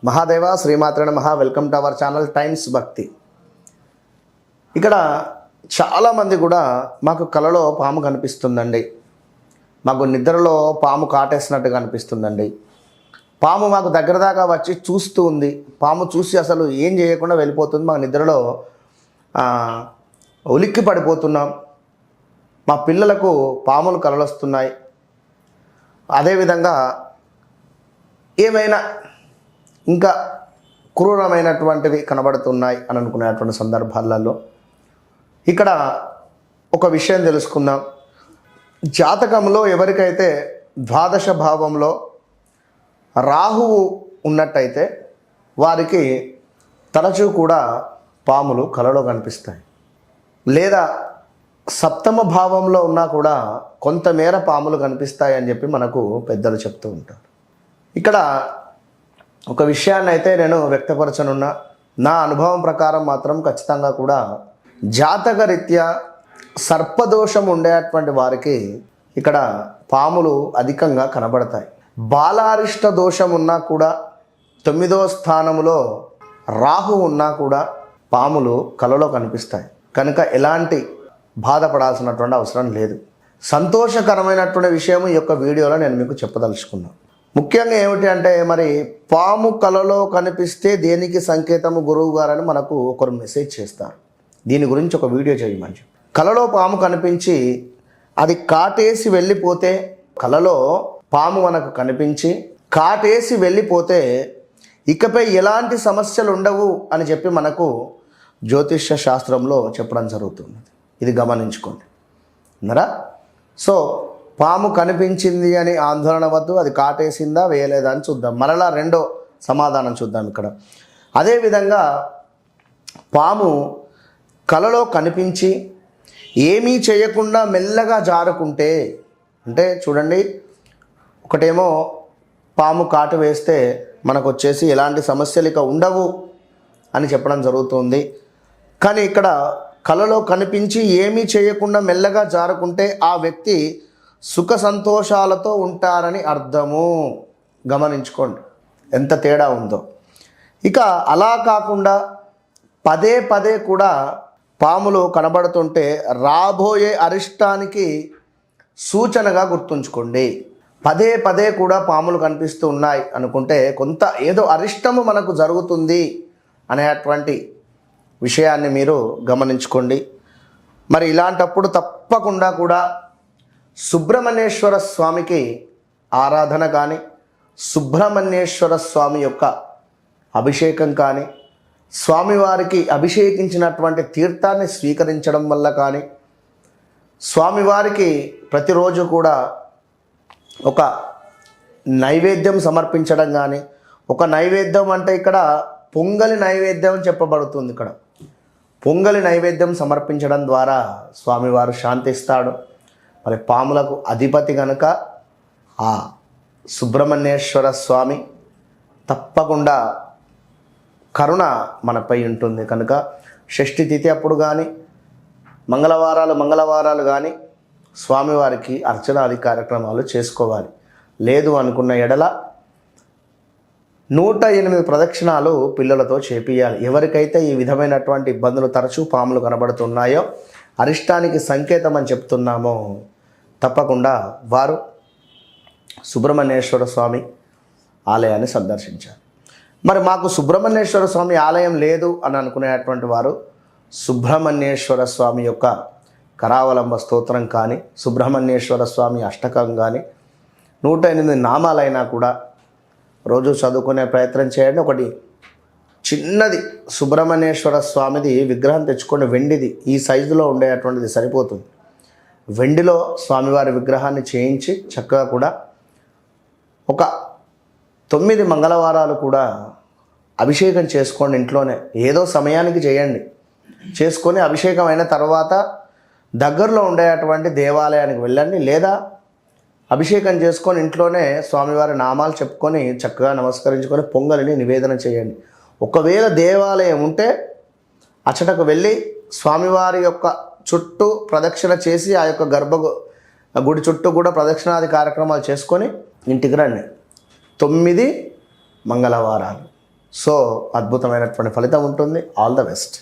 మహాదేవ శ్రీమాత్రే నమః. Welcome to our channel times భక్తి. ఇక్కడ చాలామంది కూడా మాకు కలలో పాము కనిపిస్తుందండి, మాకు నిద్రలో పాము కాటేసినట్టుగా అనిపిస్తుందండి, పాము మాకు దగ్గర దాకా వచ్చి చూస్తూ ఉంది, పాము చూసి అసలు ఏం చేయకుండా వెళ్ళిపోతుంది, మాకు నిద్రలో ఉలిక్కి పడిపోతున్నాం, మా పిల్లలకు పాములు కలలు వస్తున్నాయి, అదేవిధంగా ఏమైనా ఇంకా క్రూరమైనటువంటివి కనబడుతున్నాయి అని అనుకునేటువంటి సందర్భాలలో ఇక్కడ ఒక విషయం తెలుసుకుందాం. జాతకంలో ఎవరికైతే ద్వాదశ భావంలో రాహువు ఉన్నట్టయితే వారికి తరచూ కూడా పాములు కలలో కనిపిస్తాయి. లేదా సప్తమ భావంలో ఉన్నా కూడా కొంతమేర పాములు కనిపిస్తాయి అని చెప్పి మనకు పెద్దలు చెప్తూ ఉంటారు. ఇక్కడ ఒక విషయాన్ని అయితే నేను వ్యక్తపరచనున్నా. నా అనుభవం ప్రకారం మాత్రం ఖచ్చితంగా కూడా జాతక రీత్యా సర్పదోషం ఉండేటువంటి వారికి ఇక్కడ పాములు అధికంగా కనబడతాయి. బాలారిష్ట దోషం ఉన్నా కూడా 9వ స్థానంలో రాహు ఉన్నా కూడా పాములు కలలో కనిపిస్తాయి. కనుక ఎలాంటి బాధపడాల్సినటువంటి అవసరం లేదు. సంతోషకరమైనటువంటి విషయం ఈ యొక్క వీడియోలో నేను మీకు చెప్పదలుచుకున్నాను. ముఖ్యంగా ఏమిటి అంటే, మరి పాము కలలో కనిపిస్తే దేనికి సంకేతము గురువు గారని మనకు ఒకరు మెసేజ్ చేస్తారు. దీని గురించి ఒక వీడియో చేయమని. కలలో పాము కనిపించి అది కాటేసి వెళ్ళిపోతే, కలలో పాము మనకు కనిపించి కాటేసి వెళ్ళిపోతే ఇకపై ఎలాంటి సమస్యలు ఉండవు అని చెప్పి మనకు జ్యోతిష్య శాస్త్రంలో చెప్పడం జరుగుతుంది. ఇది గమనించుకోండి అన్నారా. సో పాము కనిపించింది అని ఆందోళన వద్దు, అది కాటేసిందా వేయలేదా అని చూద్దాం. మరలా రెండో సమాధానం చూద్దాం. ఇక్కడ అదేవిధంగా పాము కలలో కనిపించి ఏమీ చేయకుండా మెల్లగా జారుకుంటే, అంటే చూడండి, ఒకటేమో పాము కాటు వేస్తే మనకు వచ్చేసి ఎలాంటి సమస్యలు ఇక ఉండవు అని చెప్పడం జరుగుతుంది. కానీ ఇక్కడ కలలో కనిపించి ఏమీ చేయకుండా మెల్లగా జారుకుంటే ఆ వ్యక్తి సుఖ సంతోషాలతో ఉంటారని అర్థము. గమనించుకోండి ఎంత తేడా ఉందో. ఇక అలా కాకుండా పదే పదే కూడా పాములు కనబడుతుంటే రాబోయే అరిష్టానికి సూచనగా గుర్తుంచుకోండి. పదే పదే కూడా పాములు కనిపిస్తూ ఉన్నాయి అనుకుంటే కొంత ఏదో అరిష్టము మనకు జరుగుతుంది అనేటువంటి విషయాన్ని మీరు గమనించుకోండి. మరి ఇలాంటప్పుడు తప్పకుండా కూడా సుబ్రహ్మణ్యేశ్వర స్వామికి ఆరాధన కానీ, సుబ్రహ్మణ్యేశ్వర స్వామి యొక్క అభిషేకం కానీ, స్వామివారికి అభిషేకించినటువంటి తీర్థాన్ని స్వీకరించడం వల్ల కానీ, స్వామివారికి ప్రతిరోజు కూడా ఒక నైవేద్యం సమర్పించడం కానీ, ఒక నైవేద్యం అంటే ఇక్కడ పొంగలి నైవేద్యం చెప్పబడుతుంది. ఇక్కడ పొంగలి నైవేద్యం సమర్పించడం ద్వారా స్వామివారు శాంతిస్తాడు. మరి పాములకు అధిపతి కనుక ఆ సుబ్రహ్మణ్యేశ్వర స్వామి తప్పకుండా కరుణ మనపై ఉంటుంది. కనుక షష్ఠి తిథి అప్పుడు కానీ, మంగళవారాలు కానీ స్వామివారికి అర్చనాది కార్యక్రమాలు చేసుకోవాలి. లేదు అనుకున్న ఎడల 108 ప్రదక్షిణాలు పిల్లలతో చేపియాలి. ఎవరికైతే ఈ విధమైనటువంటి ఇబ్బందులు తరచూ పాములు కనబడుతున్నాయో, అరిష్టానికి సంకేతం అని చెప్తున్నామో, తప్పకుండా వారు సుబ్రహ్మణ్యేశ్వర స్వామి ఆలయాన్ని సందర్శించారు. మరి మాకు సుబ్రహ్మణ్యేశ్వర స్వామి ఆలయం లేదు అని అనుకునేటువంటి వారు సుబ్రహ్మణ్యేశ్వర స్వామి యొక్క కరావలంబ స్తోత్రం కానీ, సుబ్రహ్మణ్యేశ్వర స్వామి అష్టకం కానీ, 108 నామాలైనా కూడా రోజు చదువుకునే ప్రయత్నం చేయండి. ఒకటి చిన్నది సుబ్రహ్మణ్యేశ్వర స్వామిది విగ్రహం తెచ్చుకోండి, వెండిది, ఈ సైజులో ఉండేటువంటిది సరిపోతుంది. వెండిలో స్వామివారి విగ్రహాన్ని చేయించి చక్కగా కూడా ఒక 9 మంగళవారాలు కూడా అభిషేకం చేసుకోండి. ఇంట్లోనే ఏదో సమయానికి చేయండి. చేసుకొని అభిషేకం అయిన తర్వాత దగ్గరలో ఉండేటువంటి దేవాలయానికి వెళ్ళండి. లేదా అభిషేకం చేసుకొని ఇంట్లోనే స్వామివారి నామాలు చెప్పుకొని చక్కగా నమస్కరించుకొని పొంగలిని నివేదన చేయండి. ఒకవేళ దేవాలయం ఉంటే అచ్చటకు వెళ్ళి స్వామివారి యొక్క చుట్టూ ప్రదక్షిణ చేసి ఆ యొక్క గుడి చుట్టూ కూడా ప్రదక్షిణాది కార్యక్రమాలు చేసుకొని ఇంటికి రండి. 9 మంగళవారాలు సో అద్భుతమైనటువంటి ఫలితం ఉంటుంది. All the best.